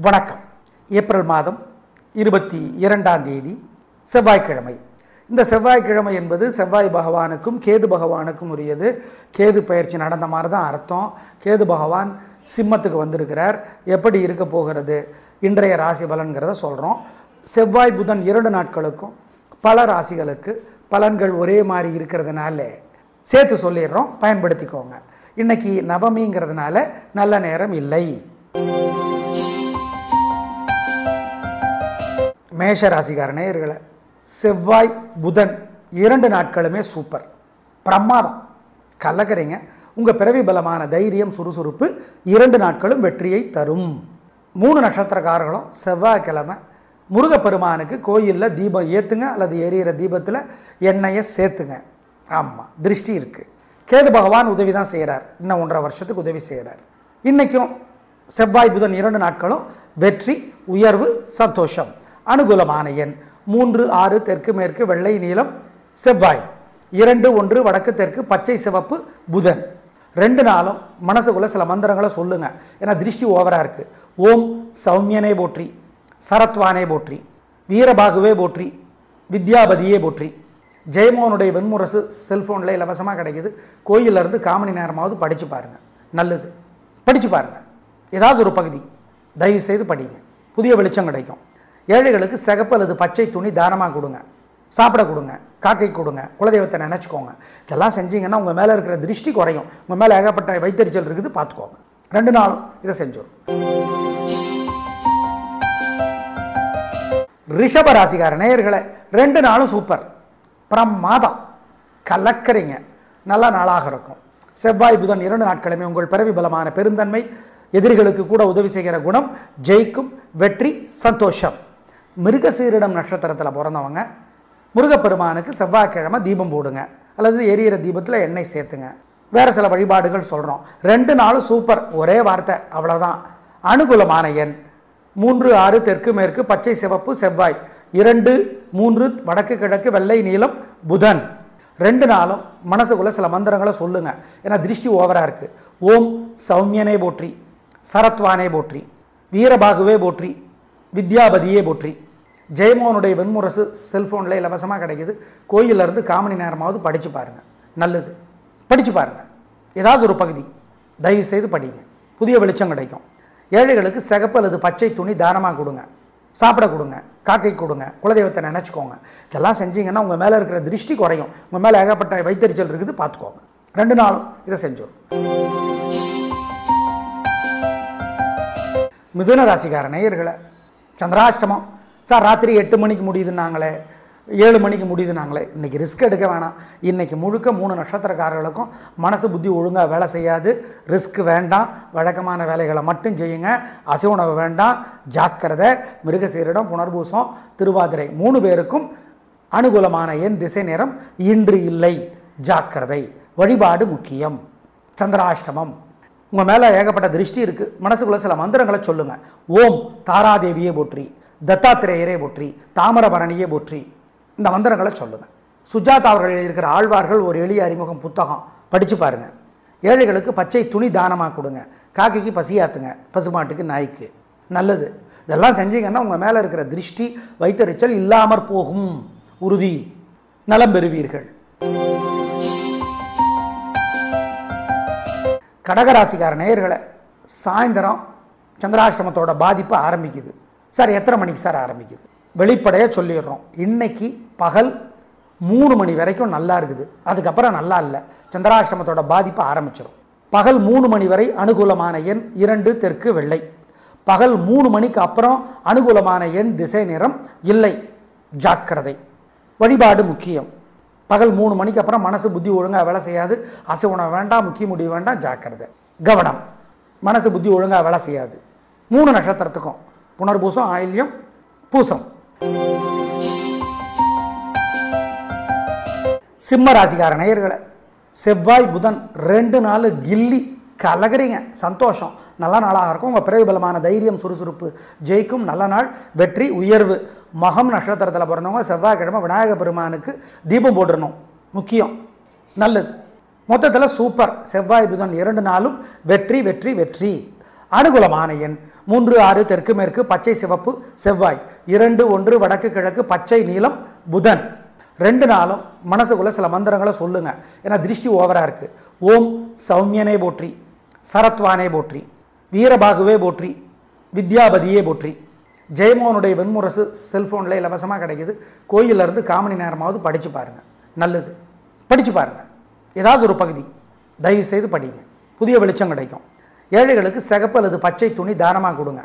வணக்கம். ஏப்ரல் மாதம் 22ஆம் தேதி செவ்வாய்க்கிழமை. இந்த செவ்வாய்க்கிழமை என்பது செவ்வாய் பகவானுக்கும் கேது பகவானுக்கும் உரியது. கேது பயிற்சி நடந்த மாதிரி தான் அர்த்தம். கேது பகவான் சிம்மத்துக்கு வந்திருக்கிறார். எப்படி இருக்க போகிறது இன்றைய ராசி பலன்கிறத சொல்கிறோம். செவ்வாய் புதன் 2 நாட்களுக்கும் பல ராசிகளுக்கு பலன்கள் ஒரே மாதிரி இருக்கிறதுனால சேர்த்து சொல்லிடுறோம், பயன்படுத்திக்கோங்க. இன்னைக்கு நவமிங்கிறதுனால நல்ல நேரம் இல்லை. மேஷ ராசிக்கார நேயர்களே, செவ்வாய் புதன் 2 நாட்களுமே சூப்பர், பிரமாதம், கலக்கிறீங்க. உங்கள் பிறவி பலமான தைரியம் சுறுசுறுப்பு 2 நாட்களும் வெற்றியை தரும். 3 நட்சத்திரக்காரர்களும் செவ்வாய்க்கிழமை முருகப்பெருமானுக்கு கோயிலில் தீபம் ஏற்றுங்க, அல்லது எரியிற தீபத்தில் எண்ணெயை சேர்த்துங்க. ஆமாம், திருஷ்டி இருக்குது. கேது பகவான் உதவி தான் செய்கிறார், இன்னும் 1.5 வருஷத்துக்கு உதவி செய்கிறார். இன்றைக்கும் செவ்வாய் புதன் 2 நாட்களும் வெற்றி, உயர்வு, சந்தோஷம். அனுகூலமான எண் 3, 6, தெற்கு மேற்கு, வெள்ளை நீலம் செவ்வாய். 2, 1 வடக்கு தெற்கு, பச்சை சிவப்பு புதன். 2 நாளும் மனசுக்குள்ள சில மந்திரங்களை சொல்லுங்க, ஏன்னா திருஷ்டி ஓவரா இருக்கு. ஓம் சௌமியனே போற்றி, சரத்வானே போற்றி, வீரபாகுவே போற்றி, வித்யாபதியே போற்றி. ஜெயமோகனுடைய வெண்முரசு செல்ஃபோனில் இலவசமாக கிடைக்குது. கோயிலிருந்து 1/4 மணி நேரமாவது படித்து பாருங்கள், நல்லது. படித்து பாருங்கள், ஏதாவது ஒரு பகுதி தயவு செய்து படிங்க, புதிய வெளிச்சம் கிடைக்கும். ஏழைகளுக்கு சிகப்பு அல்லது பச்சை துணி தானமாக கொடுங்க, சாப்பிட கொடுங்க, காக்கை கொடுங்க, குலதெய்வத்தை நினச்சிக்கோங்க. இதெல்லாம் செஞ்சீங்கன்னா உங்கள் மேலே இருக்கிற திருஷ்டி குறையும். உங்கள் மேலே ஏகப்பட்ட வைத்தறிச்சல் இருக்குது, பார்த்துக்கோங்க. 2 நாளும் இதை செஞ்சோம். ரிஷப ராசிக்கார நேயர்களே, 2 நாளும் சூப்பர், பிரமாதம், கலக்கிறீங்க. நல்ல நாளாக இருக்கும். செவ்வாய் புதன் 2 நாட்களுமே உங்கள் பிறவி பலமான பெருந்தன்மை, எதிரிகளுக்கு கூட உதவி செய்கிற குணம், ஜெயிக்கும், வெற்றி, சந்தோஷம். மிருகசீரிடம் நட்சத்திரத்தில் பிறந்தவங்க முருகப்பெருமானுக்கு செவ்வாய்க்கிழமை தீபம் போடுங்க, அல்லது எரியிற தீபத்தில் எண்ணெய் சேர்த்துங்க. வேறு சில வழிபாடுகள் சொல்கிறோம். 2 நாளும் சூப்பர், ஒரே வார்த்தை, அவ்வளோதான். அனுகூலமான எண் 3, 6 தெற்கு மேற்கு, பச்சை சிவப்பு செவ்வாய். 2, 3 வடக்கு கிழக்கு, வெள்ளை நீலம் புதன். 2 நாளும் மனசுக்குள்ள சில மந்திரங்களை சொல்லுங்க, ஏன்னா திருஷ்டி ஓவரா இருக்கு. ஓம் சௌமியனே போற்றி, சரத்வானே போற்றி, வீரபாகுவே போற்றி, வித்யாபதியே போற்றி. ஜெயமோகனுடைய வெண்முரசு செல்ஃபோனில் இலவசமாக கிடைக்குது. கோயிலிருந்து 1/4 மணி நேரமாவது படித்து பாருங்கள், நல்லது. படித்து பாருங்கள், ஏதாவது ஒரு பகுதி தயவு செய்து படிங்க, புதிய வெளிச்சம் கிடைக்கும். ஏழைகளுக்கு சிகப்பு அல்லது பச்சை துணி தானமாக கொடுங்க, சாப்பிட கொடுங்க, காக்கை கொடுங்க, குலதெய்வத்தை நினச்சிக்கோங்க. இதெல்லாம் செஞ்சீங்கன்னா உங்கள் மேலே இருக்கிற திருஷ்டி குறையும். உங்கள் மேலே ஏகப்பட்ட வைத்தறிச்சல் இருக்குது, பார்த்துக்கோங்க. 2 நாளும் இதை செஞ்சோம். மிதுன ராசிக்கார நேயர்களே, சந்திராஷ்டமம் சார் ராத்திரி 8 மணிக்கு முடியுதுன்னாங்களே, 7 மணிக்கு முடியுதுனாங்களே. இன்றைக்கி ரிஸ்க் எடுக்க வேணாம். இன்றைக்கி முழுக்க 3 நட்சத்திரக்காரர்களுக்கும் மனசு புத்தி ஒழுங்காக வேலை செய்யாது. ரிஸ்க் வேண்டாம், வழக்கமான வேலைகளை மட்டும் செய்யுங்க. அசைவுணவு வேண்டாம், ஜாக்கிரதை. மிருகசீரிடம், புனர்பூசம், திருவாதிரை 3 பேருக்கும் அனுகூலமான எண், திசை, நேரம் இன்று இல்லை, ஜாக்கிரதை. வழிபாடு முக்கியம். சந்திராஷ்டமம், உங்கள் மேலே ஏகப்பட்ட திருஷ்டி இருக்குது. மனசுக்குள்ள சில மந்திரங்களை சொல்லுங்கள். ஓம் தாராதேவியே போற்றி, தத்தாத்திரேயரே போற்றி, தாமிரபரணியே போற்றி. இந்த மந்திரங்களை சொல்லுங்கள். சுஜாதா அவர்கள் எழுதியிருக்கிற ஆழ்வார்கள் ஒரு எளிய அறிமுகம் புத்தகம் படித்து பாருங்கள். ஏழைகளுக்கு பச்சை துணி தானமாக கொடுங்க, காக்கைக்கு பசியாத்துங்க, பசுமாட்டுக்கு நாய்க்கு, நல்லது. இதெல்லாம் செஞ்சீங்கன்னா உங்கள் மேலே இருக்கிற திருஷ்டி வைத்தறிச்சல் இல்லாமற் போகும், உறுதி, நலம் பெறுவீர்கள். கடகராசிக்கார நேயர்களை, சாயந்தரம் சந்திராஷ்டமத்தோட பாதிப்பு ஆரம்பிக்குது. சார் எத்தனை மணிக்கு சார் ஆரம்பிக்குது? வெளிப்படையாக சொல்லிடுறோம். இன்னைக்கு பகல் 3 மணி வரைக்கும் நல்லா இருக்குது, அதுக்கப்புறம் நல்லா இல்லை. சந்திராஷ்டமத்தோட பாதிப்பு ஆரம்பிச்சிடும். பகல் 3 மணி வரை அனுகூலமான எண் 2 தெற்கு வெள்ளை. பகல் 3 மணிக்கு அப்புறம் அனுகூலமான எண், திசை, நிறம் இல்லை, ஜாக்கிரதை. வழிபாடு முக்கியம். பகல் 3 மணிக்கு அப்புறம் மனசு புத்தி ஒழுங்காக வேலை செய்யாது. அசைவுணவு வேண்டாம், முக்கிய முடிவு வேண்டாம், ஜாக்கிரதை. கவனம், மனசு புத்தி ஒழுங்காக வேலை செய்யாது. 3 நட்சத்திரத்துக்கும் புனர்பூசம், ஆயில்யம், பூசம். சிம்ம ராசிக்கார நேயர்களை, செவ்வாய் புதன் 2 நாள் கில்லி, கலகிறீங்க, சந்தோஷம், நல்ல நாளாக இருக்கும். உங்கள் பிறவி பலமான தைரியம் சுறுசுறுப்பு ஜெயிக்கும், நல்ல நாள், வெற்றி, உயர்வு. மகம் நட்சத்திரத்தில் பிறந்தவங்க செவ்வாய்க்கிழமை விநாயக பெருமானுக்கு தீபம் போட்டுடணும், முக்கியம், நல்லது. மொத்தத்தில் சூப்பர். செவ்வாய் புதன் 2 நாளும் வெற்றி வெற்றி வெற்றி. அனுகூலமான எண் 3 6 தெற்கு மேற்கு பச்சை சிவப்பு செவ்வாய், 2 1 வடக்கு கிழக்கு பச்சை நீலம் புதன். 2 நாளும் மனசுக்குள்ள சில மந்திரங்களை சொல்லுங்க. ஏன்னா திருஷ்டி ஓவரா இருக்கு. ஓம் சௌமியனே போற்றி, சரத்வானே போற்றி, வீரபாகுவே போற்றி, வித்யாபதியே போற்றி. ஜெயமோகனுடைய வெண்முரசு செல்ஃபோனில் இலவசமாக கிடைக்குது. கோயிலிருந்து 1/4 மணி நேரமாவது படித்து பாருங்கள். நல்லது, படித்து பாருங்கள். ஏதாவது ஒரு பகுதி தயவு செய்து படிங்க, புதிய வெளிச்சம் கிடைக்கும். ஏழைகளுக்கு சிகப்பு அல்லது பச்சை துணி தானமாக கொடுங்க,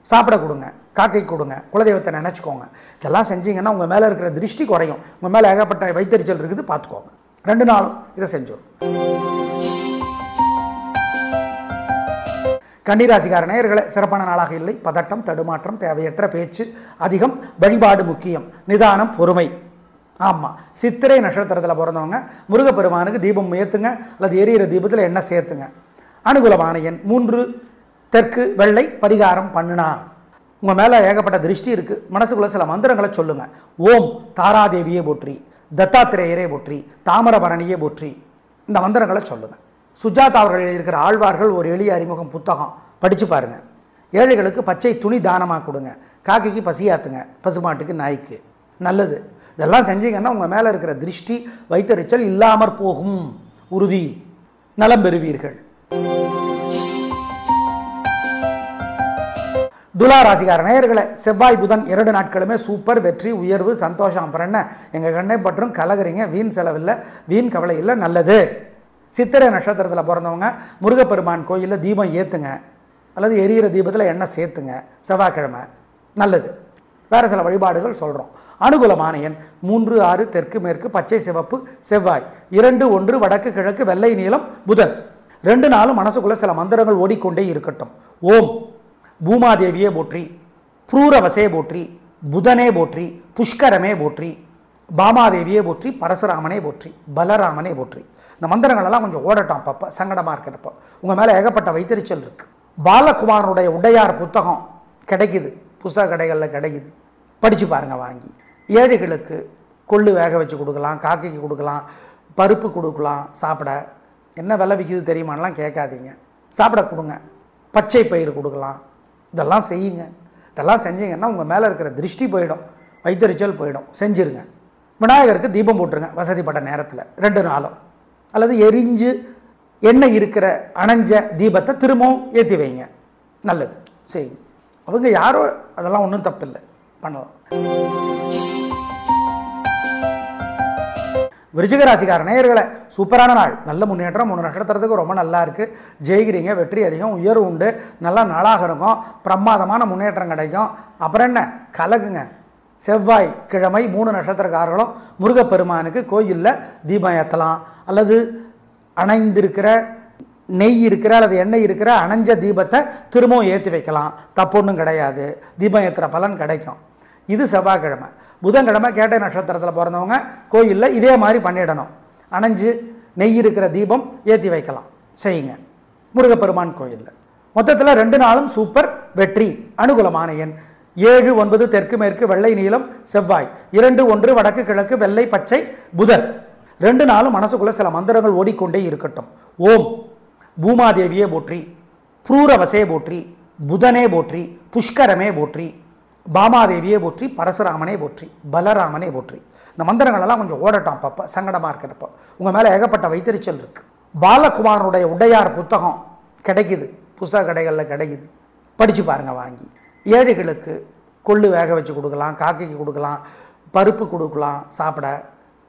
சாப்பிட கொடுங்க, காக்கை கொடுங்க, குலதெய்வத்தை நினச்சிக்கோங்க. இதெல்லாம் செஞ்சீங்கன்னா உங்கள் மேலே இருக்கிற திருஷ்டி குறையும். உங்கள் மேலே ஏகப்பட்ட வைத்தறிச்சல் இருக்குது, பார்த்துக்கோங்க. 2 நாளும் இதை செஞ்சோம். கன்னிராசிக்கார நேயர்களே, சிறப்பான நாளாக இல்லை. பதட்டம், தடுமாற்றம், தேவையற்ற பேச்சு அதிகம், வழிபாடு முக்கியம், நிதானம், பொறுமை. ஆமாம், சித்திரை நட்சத்திரத்தில் பிறந்தவங்க முருகப்பெருமானுக்கு தீபம் ஏற்றுங்க அல்லது எரியிற தீபத்தில் எண்ணெய் சேர்த்துங்க. அனுகூலமான எண் 3 தெற்கு வெள்ளை. பரிகாரம் பண்ணுனா உங்கள் மேலே ஏகப்பட்ட திருஷ்டி இருக்குது. மனசுக்குள்ள சில மந்திரங்களை சொல்லுங்கள். ஓம் தாராதேவியே போற்றி, தத்தாத்திரேயரே போற்றி, தாமிரபரணியே போற்றி. இந்த மந்திரங்களை சொல்லுங்கள். சுஜாதா அவர்கள் எழுதியிருக்கிற ஆழ்வார்கள் ஒரு எளிய அறிமுகம் புத்தகம் படித்து பாருங்கள். ஏழைகளுக்கு பச்சை துணி தானமாக கொடுங்க, காக்கைக்கு பசியாத்துங்க, பசுமாட்டுக்கு நாய்க்கு. நல்லது. இதெல்லாம் செஞ்சீங்கன்னா உங்கள் மேலே இருக்கிற திருஷ்டி வைத்தறிச்சல் இல்லாமற் போகும். உறுதி, நலம் பெறுவீர்கள். துலா ராசிக்கார நேயர்களே, செவ்வாய் புதன் 2 நாட்களுமே சூப்பர். வெற்றி, உயர்வு, சந்தோஷம். அப்புறம் என்ன, எங்கள் கண்ணை பற்றும் கலகரிங்க, வீண் செலவில்லை, வீண் கவலை இல்லை. நல்லது. சித்திரை நட்சத்திரத்தில் பிறந்தவங்க முருகப்பெருமான் கோயிலில் தீபம் ஏற்றுங்க அல்லது எரியிற தீபத்தில் எண்ணெய் சேர்த்துங்க, செவ்வாய்க்கிழமை. நல்லது. வேறு சில வழிபாடுகள் சொல்கிறோம். அனுகூலமான எண் 3 6 தெற்கு மேற்கு பச்சை சிவப்பு செவ்வாய், 2 1 வடக்கு கிழக்கு வெள்ளை நீலம் புதன். 2 நாளும் மனசுக்குள்ள சில மந்திரங்கள் ஓடிக்கொண்டே இருக்கட்டும். ஓம் பூமாதேவியே போற்றி, புரூரவசே போற்றி, புதனே போற்றி, புஷ்கரமே போற்றி, பாமாதேவியே போற்றி, பரசுராமனே போற்றி, பலராமனே போற்றி. இந்த மந்திரங்களெல்லாம் கொஞ்சம் ஓடட்டும். அப்பப்போ சங்கடமாக இருக்கிறப்போ உங்கள் மேலே ஏகப்பட்ட வைத்தறிச்சல் இருக்குது. பாலகுமாரனுடைய உடையார் புத்தகம் கிடைக்குது, புஸ்தக கடைகளில் கிடைக்குது, படித்து பாருங்கள் வாங்கி. ஏழைகளுக்கு கொள்ளு வேக வச்சு கொடுக்கலாம், காக்கைக்கு கொடுக்கலாம், பருப்பு கொடுக்கலாம். சாப்பிட என்ன விலை விற்கிது தெரியுமானலாம் கேட்காதீங்க, சாப்பிட கொடுங்க. பச்சை பயிறு கொடுக்கலாம். இதெல்லாம் செய்யுங்க. இதெல்லாம் செஞ்சீங்கன்னா உங்கள் மேலே இருக்கிற திருஷ்டி போயிடும், வைத்தறிச்சல் போயிடும். செஞ்சுருங்க. விநாயகருக்கு தீபம் போட்டுருங்க வசதிப்பட்ட நேரத்தில் 2 நாளும். அல்லது எரிஞ்சு எண்ணெய் இருக்கிற அணைஞ்ச தீபத்தை திரும்பவும் ஏற்றி வைங்க. நல்லது, செய்யுங்க. அவங்க யாரோ, அதெல்லாம் ஒன்றும் தப்பில்லை, பண்ணலாம். விருச்சிக ராசிக்கார நேயர்களே, சூப்பரான நாள், நல்ல முன்னேற்றம். 3 நட்சத்திரத்துக்கு ரொம்ப நல்லா இருக்குது. ஜெயிக்கிறீங்க, வெற்றி அதிகம், உயர்வு உண்டு, நல்லா நாளாக இருக்கும், பிரமாதமான முன்னேற்றம் கிடைக்கும். அப்புறம் என்ன, கலகுங்க. செவ்வாய் கிழமை 3 நட்சத்திரக்காரர்களும் முருகப்பெருமானுக்கு கோயிலில் தீபம் ஏற்றலாம் அல்லது அணைந்திருக்கிற நெய் இருக்கிற அல்லது எண்ணெய் இருக்கிற அணைஞ்ச தீபத்தை திரும்பவும் ஏற்றி வைக்கலாம். தப்பொன்றும் கிடையாது, தீபம் ஏற்றுற பலன் கிடைக்கும். இது செவ்வாய்க்கிழமை. புதன்கிழமை கேட்டை நட்சத்திரத்தில் பிறந்தவங்க கோயிலில் இதே மாதிரி பண்ணிடணும். அணைஞ்சு நெய் இருக்கிற தீபம் ஏற்றி வைக்கலாம், செய்யுங்க முருகப்பெருமான் கோயிலில். மொத்தத்தில் 2 நாளும் சூப்பர், வெற்றி. அனுகூலமான எண் 7 9 தெற்கு மேற்கு வெள்ளை நீலம் செவ்வாய், 2 1 வடக்கு கிழக்கு வெள்ளை பச்சை புதன். 2 நாளும் மனசுக்குள்ள சில மந்திரங்கள் ஓடிக்கொண்டே இருக்கட்டும். ஓம் பூமாதேவியே போற்றி, புரூரவசே போற்றி, புதனே போற்றி, புஷ்கரமே போற்றி, பாமாதேவியே போற்றி, பரசுராமனே போற்றி, பலராமனே போற்றி. இந்த மந்திரங்களெல்லாம் கொஞ்சம் ஓடட்டும். அப்பப்போ சங்கடமாக இருக்கிறப்போ உங்கள் மேலே ஏகப்பட்ட வைத்தறிச்சல் இருக்குது. பாலகுமாரனுடைய உடையார் புத்தகம் கிடைக்குது, புஸ்தக கடைகளில் கிடைக்குது, படித்து பாருங்கள் வாங்கி. ஏழைகளுக்கு கொள்ளு வேக வச்சு கொடுக்கலாம், காக்கைக்கு கொடுக்கலாம், பருப்பு கொடுக்கலாம். சாப்பிட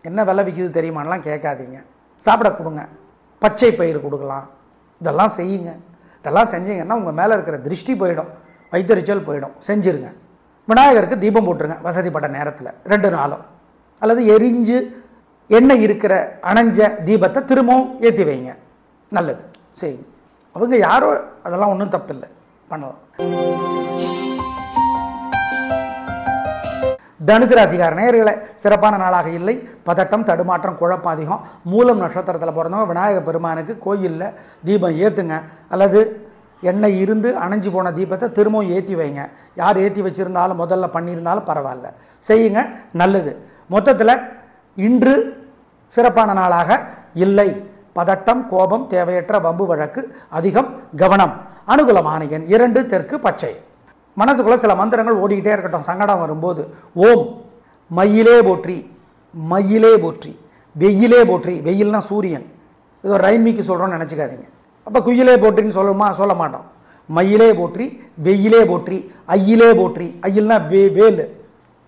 என்ன விலை விற்கிது தெரியுமானலாம் கேட்காதீங்க, சாப்பிட கொடுங்க. பச்சை பயிறு கொடுக்கலாம். இதெல்லாம் செய்யுங்க. இதெல்லாம் செஞ்சீங்கன்னா உங்கள் மேலே இருக்கிற திருஷ்டி போயிடும், வைத்தறிச்சல் போயிடும். செஞ்சுருங்க. விநாயகருக்கு தீபம் போட்டுருங்க வசதிப்பட்ட நேரத்தில் 2 நாளும். அல்லது எரிஞ்சு எண்ணெய் இருக்கிற அணைஞ்ச தீபத்தை திரும்பவும் ஏற்றி வைங்க. நல்லது, செய்யுங்க. அவங்க யாரோ, அதெல்லாம் ஒன்றும் தப்பில்லை, பண்ணலாம். தனுசு ராசிக்கார நேயர்களே, சிறப்பான நாளாக இல்லை. பதட்டம், தடுமாற்றம், குழப்பம் அதிகம். மூலம் நட்சத்திரத்தில் பிறந்தவங்க விநாயகர் பெருமானுக்கு கோயிலில் தீபம் ஏற்றுங்க அல்லது எண்ணெய் இருந்து அணைஞ்சு போன தீபத்தை திரும்பவும் ஏற்றி வைங்க. யார் ஏற்றி வச்சுருந்தாலும் முதல்ல பண்ணியிருந்தாலும் பரவாயில்ல, செய்யுங்க. நல்லது. மொத்தத்தில் இன்று சிறப்பான நாளாக இல்லை. பதட்டம், கோபம், தேவையற்ற வம்பு வழக்கு அதிகம், கவனம். அனுகூலமான எண் 2 தெற்கு பச்சை. மனசுக்குள்ள சில மந்திரங்கள் ஓடிக்கிட்டே இருக்கட்டும். சங்கடம் வரும்போது ஓம் மயிலே போற்றி, மயிலே போற்றி, வெயிலே போற்றி. வெயில்னா சூரியன், ஏதோ ரைமிக்கு சொல்கிறோன்னு நினச்சிக்காதீங்க. அப்போ குயிலே போற்றின்னு சொல்ல மாட்டோம். மயிலே போற்றி, வெயிலே போற்றி, ஐயிலே போற்றி. ஐயில்னா வேலு.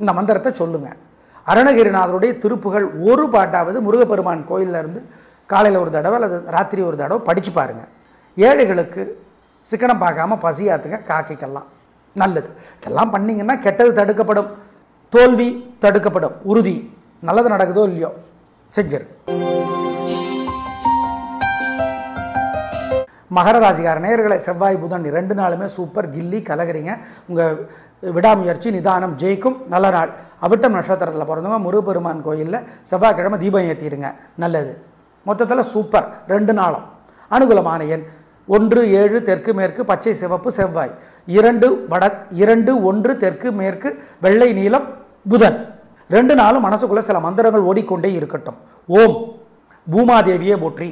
இந்த மந்திரத்தை சொல்லுங்கள். அருணகிரிநாதருடைய திருப்புகள் ஒரு பாட்டாவது முருகப்பெருமான் கோயிலில் இருந்து காலையில் ஒரு தடவை அல்லது ராத்திரி ஒரு தடவை படித்து பாருங்கள். ஏழைகளுக்கு சிக்கனம் பார்க்காம பசியாத்துங்க, காக்கைக்கெல்லாம் நல்லது. இதெல்லாம் பண்ணிங்கன்னா கெட்டது தடுக்கப்படும், தோல்வி தடுக்கப்படும், உறுதி. நல்லது நடக்குதோ இல்லையோ செஞ்சிரு. மகர ராசிக்கார நேயர்களை செவ்வாய் புதன் 2 நாளுமே சூப்பர். கில்லி கலகிறீங்க. உங்கள் விடாமுயற்சி நிதானம் ஜெயிக்கும். நல்ல நாள். அவிட்டம் நட்சத்திரத்தில் பிறந்தவங்க முருகப்பெருமான் கோயிலில் செவ்வாய்க்கிழமை தீபம் ஏற்றிடுங்க, நல்லது. மொத்தத்தில் சூப்பர் 2 நாளும். அனுகூலமான எண் 1 7 தெற்கு மேற்கு பச்சை சிவப்பு செவ்வாய். 2 1 தெற்கு மேற்கு வெள்ளை நீலம் புதன். 2 நாளும் மனசுக்குள்ள சில மந்திரங்கள் ஓடிக்கொண்டே இருக்கட்டும். ஓம் பூமாதேவியே போற்றி,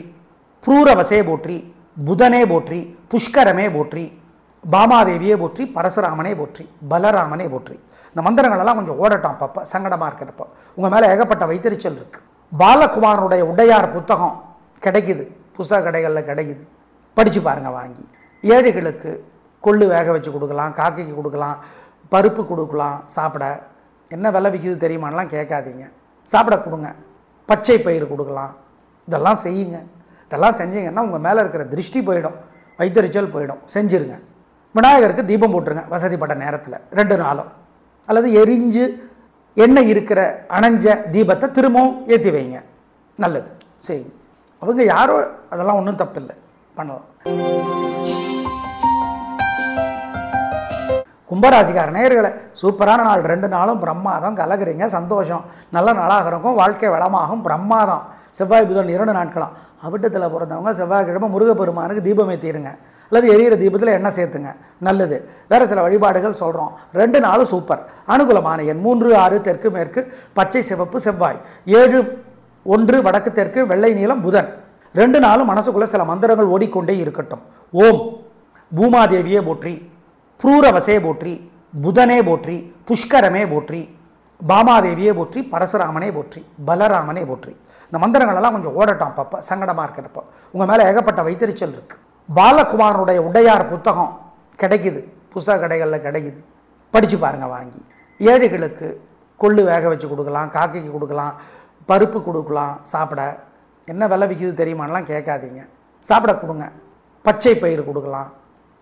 புரூரவசே போற்றி, புதனே போற்றி, புஷ்கரமே போற்றி, பாமாதேவியே போற்றி, பரசுராமனே போற்றி, பலராமனே போற்றி. இந்த மந்திரங்களெல்லாம் கொஞ்சம் ஓடட்டும். அப்பப்போ சங்கடமாக இருக்கிறப்போ உங்கள் மேலே ஏகப்பட்ட வைத்தறிச்சல் இருக்குது. பாலகுமாரனுடைய உடையார் புத்தகம் கிடைக்குது, புஸ்தக கடைகளில் கிடைக்குது, படித்து பாருங்கள் வாங்கி. ஏழைகளுக்கு கொள்ளு வேக வச்சு கொடுக்கலாம், காக்கைக்கு கொடுக்கலாம், பருப்பு கொடுக்கலாம். சாப்பிட என்ன விலை விற்கிது தெரியுமானலாம் கேட்காதீங்க, சாப்பிட கொடுங்க. பச்சை பயிர் கொடுக்கலாம். இதெல்லாம் செய்யுங்க. இதெல்லாம் செஞ்சீங்கன்னா உங்கள் மேலே இருக்கிற திருஷ்டி போயிடும், வைத்தறிச்சல் போயிடும். செஞ்சுருங்க. விநாயகருக்கு தீபம் போட்டுருங்க வசதிப்பட்ட நேரத்தில் 2 நாளும். அல்லது எரிஞ்சு எண்ணெய் இருக்கிற அணைஞ்ச தீபத்தை திரும்பவும் ஏற்றி வைங்க, நல்லது. செய்யுங்க. அவங்க யாரோ, அதெல்லாம் ஒன்றும் தப்பில்லை, பண்ணலாம். கும்பராசிக்கார நேயர்களை சூப்பரான நாள். 2 நாளும் பிரம்மாதம். கலகுறீங்க, சந்தோஷம். நல்ல நாளாக இருக்கும். வாழ்க்கை வளமாகும். பிரம்மாதம். செவ்வாய் புதன் 2 நாட்களாம். அவிட்டத்தில் பிறந்தவங்க செவ்வாய்க்கிழமை முருகப்பெருமானுக்கு தீபம் ஏற்றிடுங்க, அல்லது எரியிற தீபத்தில் எண்ணெய் சேர்த்துங்க, நல்லது. வேறு சில வழிபாடுகள் சொல்கிறோம். 2 நாளும் சூப்பர். அனுகூலமான எண் 3 6 தெற்கு மேற்கு பச்சை சிவப்பு செவ்வாய். 7 1 வடக்கு தெற்கு வெள்ளை நீலம் புதன். 2 நாளும் மனசுக்குள்ள சில மந்திரங்கள் ஓடிக்கொண்டே இருக்கட்டும். ஓம் பூமாதேவியே போற்றி, புரூரவசே போற்றி, புதனே போற்றி, புஷ்கரமே போற்றி, பாமாதேவியே போற்றி, பரசுராமனே போற்றி, பலராமனே போற்றி. இந்த மந்திரங்களெல்லாம் கொஞ்சம் ஓடட்டும். அப்பப்போ சங்கடமாக இருக்கிறப்போ உங்கள் மேலே ஏகப்பட்ட வைத்தறிச்சல் இருக்குது. பாலகுமாரனுடைய உடையார் புத்தகம் கிடைக்குது, புஸ்தக கடைகளில் கிடைக்குது, படித்து பாருங்கள் வாங்கி. ஏழைகளுக்கு கொள்ளு வேக வச்சு கொடுக்கலாம், காக்கைக்கு கொடுக்கலாம், பருப்பு கொடுக்கலாம். சாப்பிட என்ன விலை விற்கிது தெரியுமானலாம் கேட்காதீங்க, சாப்பிட கொடுங்க. பச்சை பயிர் கொடுக்கலாம்.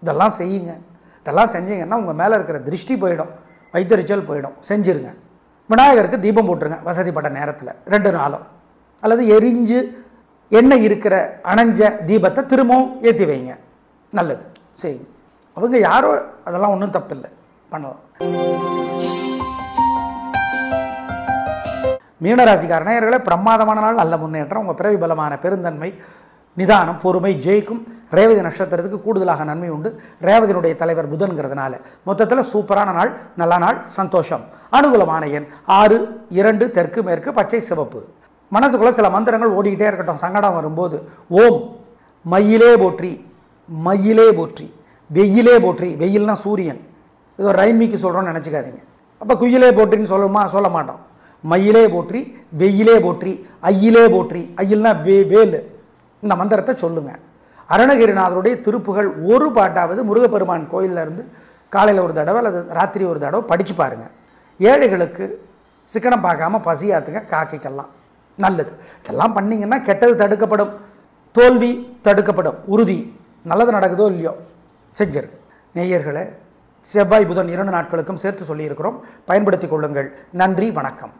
இதெல்லாம் செய்யுங்க. இதெல்லாம் செஞ்சீங்கன்னா உங்கள் மேலே இருக்கிற திருஷ்டி போயிடும், வைத்தறிச்சல் போயிடும். செஞ்சுருங்க. விநாயகருக்கு தீபம் போட்டுருங்க வசதிப்பட்ட நேரத்தில் 2 நாளும். அல்லது எரிஞ்சு எண்ணெய் இருக்கிற அணைஞ்ச தீபத்தை திரும்பவும் ஏற்றி வைங்க, நல்லது. செய்யுங்க. அவங்க யாரோ, அதெல்லாம் ஒன்றும் தப்பில்லை, பண்ணலாம். மீனராசிக்கார நேயர்களே பிரமாதமான நாள். நல்ல முன்னேற்றம். உங்கள் பிறவி பலமான பெருந்தன்மை நிதானம் பொறுமை ஜெயிக்கும். ரேவதி நட்சத்திரத்துக்கு கூடுதலாக நன்மை உண்டு. ரேவதியினுடைய தலைவர் புதன்கிறதுனால மொத்தத்தில் சூப்பரான நாள், நல்ல நாள், சந்தோஷம். அனுகூலமான எண் 6 2 தெற்கு மேற்கு பச்சை சிவப்பு. மனசுக்குள்ள சில மந்திரங்கள் ஓடிக்கிட்டே இருக்கட்டும். சங்கடம் வரும்போது ஓம் மயிலே போற்றி, மயிலே போற்றி, வெயிலே போற்றி. வெயில்னா சூரியன், ஏதோ ரைமிக்கு சொல்கிறோன்னு நினச்சிக்காதீங்க. அப்போ குயிலே போற்றின்னு சொல்ல மாட்டோம். மயிலே போற்றி, வெயிலே போற்றி, ஐயிலே போற்றி. ஐயில்னா வேலு. இந்த மந்திரத்தை சொல்லுங்கள். அருணகிரிநாதருடைய திருப்புகள் ஒரு பாட்டாவது முருகப்பெருமான் கோயிலில் இருந்து காலையில் ஒரு தடவை அல்லது ராத்திரி ஒரு தடவை படித்து பாருங்கள். ஏழைகளுக்கு சிக்கனம் பார்க்காம பசியாத்துங்க, காக்கைக்கெல்லாம் நல்லது. இதெல்லாம் பண்ணிங்கன்னா கெட்டது தடுக்கப்படும், தோல்வி தடுக்கப்படும், உறுதி. நல்லது நடக்குதோ இல்லையோ செஞ்சிரு. நேயர்களே செவ்வாய் புதன் 2 நாட்களுக்கும் சேர்த்து சொல்லியிருக்கிறோம். பயன்படுத்திக் கொள்ளுங்கள். நன்றி, வணக்கம்.